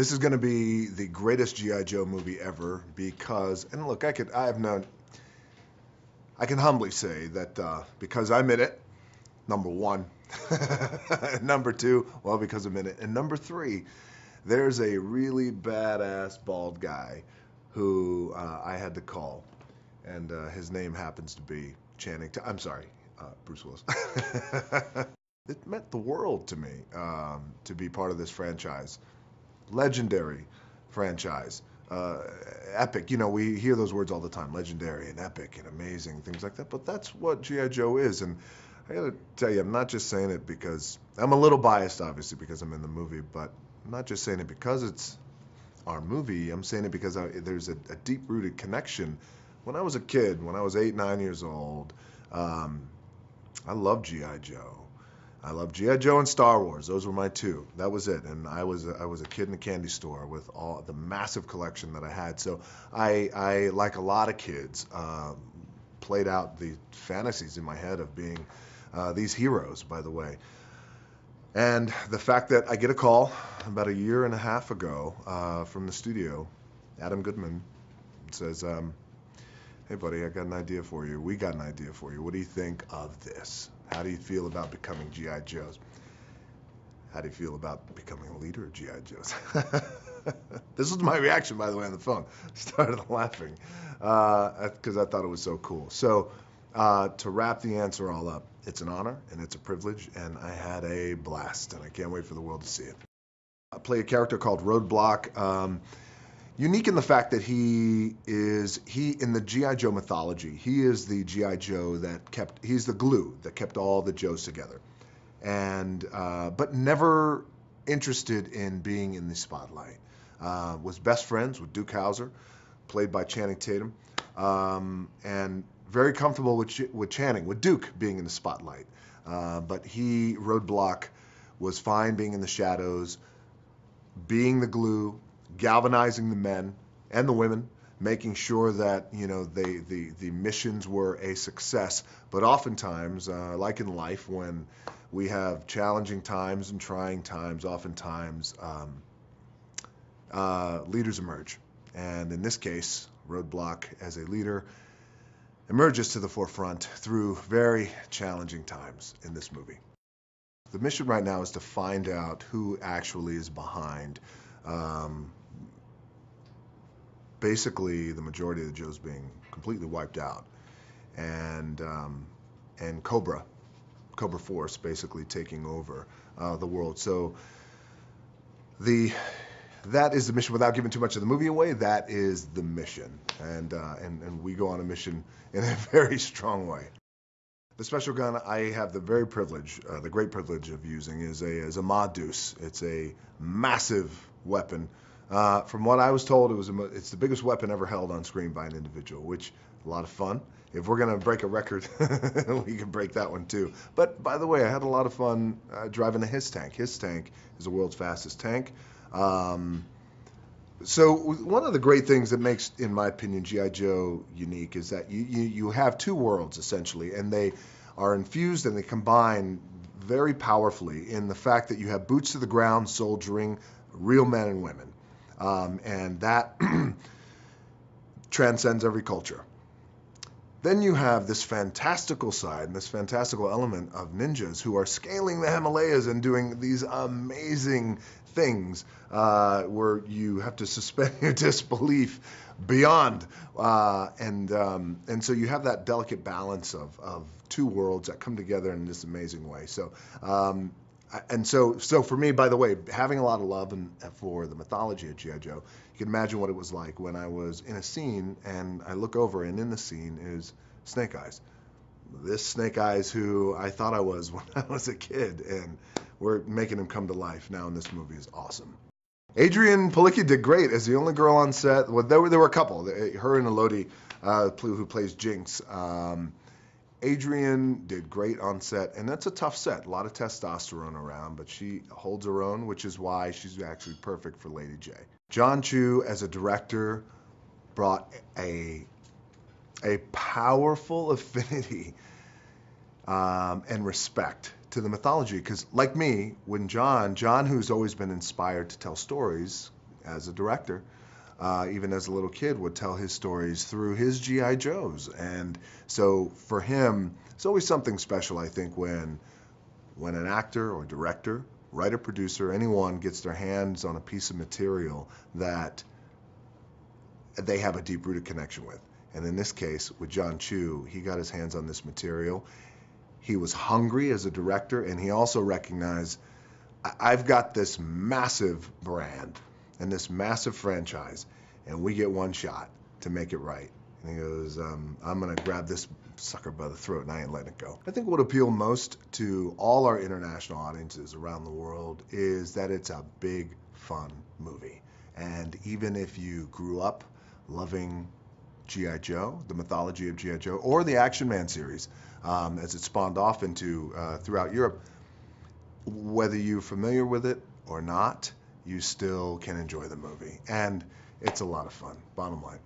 This is going to be the greatest G.I. Joe movie ever because, and look, I can humbly say that because I'm in it, number one. Number two, well, because I'm in it. And number three, there's a really badass bald guy who I had to call. And his name happens to be Bruce Willis. It meant the world to me to be part of this franchise. Legendary franchise. Epic. You know, we hear those words all the time. Legendary and epic and amazing, things like that. But that's what G.I. Joe is. And I gotta tell you, I'm not just saying it because I'm a little biased, obviously, because I'm in the movie, but I'm not just saying it because it's our movie. I'm saying it because there's a deep-rooted connection. When I was a kid, when I was 8, 9 years old, I loved G.I. Joe. I loved G.I. Joe and Star Wars. Those were my two. That was it. And I was a kid in a candy store with all the massive collection that I had. So I like a lot of kids, played out the fantasies in my head of being these heroes, by the way. And the fact that I get a call about a year and a half ago from the studio, Adam Goodman says, hey, buddy, I got an idea for you. We got an idea for you. What do you think of this? How do you feel about becoming G.I. Joes? How do you feel about becoming a leader of G.I. Joes? This was my reaction, by the way, on the phone. I started laughing because I thought it was so cool. So to wrap the answer all up, it's an honor and it's a privilege, and I had a blast, and I can't wait for the world to see it. I play a character called Roadblock. Unique in the fact that he in the G.I. Joe mythology, he is the G.I. Joe he's the glue that kept all the Joes together. And, but never interested in being in the spotlight. Was best friends with Duke Hauser, played by Channing Tatum, and very comfortable with Duke being in the spotlight. But Roadblock, was fine being in the shadows, being the glue, galvanizing the men and the women, making sure that, you know, the missions were a success. But oftentimes, like in life, when we have challenging times and trying times, oftentimes leaders emerge. And in this case, Roadblock, as a leader, emerges to the forefront through very challenging times in this movie. The mission right now is to find out who actually is behind basically the majority of the Joes being completely wiped out, and Cobra Force basically taking over the world. So that is the mission. Without giving too much of the movie away, that is the mission, and we go on a mission in a very strong way. The special gun I have the great privilege of using is a Ma Deuce. It's a massive weapon. From what I was told, it's the biggest weapon ever held on screen by an individual, which a lot of fun. If we're going to break a record, we can break that one too. But by the way, I had a lot of fun driving a His tank. His tank is the world's fastest tank. So one of the great things that makes, in my opinion, G.I. Joe unique is that you have two worlds, essentially, and they are infused and they combine very powerfully in the fact that you have boots to the ground soldiering real men and women. And that transcends every culture. Then you have this fantastical side and this fantastical element of ninjas who are scaling the Himalayas and doing these amazing things where you have to suspend your disbelief beyond. And so you have that delicate balance of two worlds that come together in this amazing way. So So for me, by the way, having a lot of love for the mythology of G.I. Joe, you can imagine what it was like when I was in a scene and I look over and in the scene is Snake Eyes. This Snake Eyes who I thought I was when I was a kid, and we're making him come to life now in this movie is awesome. Adrienne Palicki did great as the only girl on set. Well, there were a couple, her and Elodie, who plays Jinx. Adrienne did great on set, and that's a tough set. A lot of testosterone around, but she holds her own, which is why she's actually perfect for Lady J. Jon Chu, as a director, brought a powerful affinity and respect to the mythology, because like me, when Jon, who's always been inspired to tell stories, as a director, even as a little kid, would tell his stories through his G.I. Joes. And so for him, it's always something special, I think, when an actor or director, writer, producer, anyone gets their hands on a piece of material that they have a deep-rooted connection with. And in this case, with Jon Chu, he got his hands on this material. He was hungry as a director, and he also recognized, I've got this massive brand and this massive franchise, and we get one shot to make it right. And he goes, I'm going to grab this sucker by the throat, and I ain't letting it go. I think what appealed most to all our international audiences around the world is that it's a big, fun movie. And even if you grew up loving G.I. Joe, the mythology of G.I. Joe, or the Action Man series, as it spawned off into throughout Europe, whether you're familiar with it or not, you still can enjoy the movie. And it's a lot of fun, bottom line.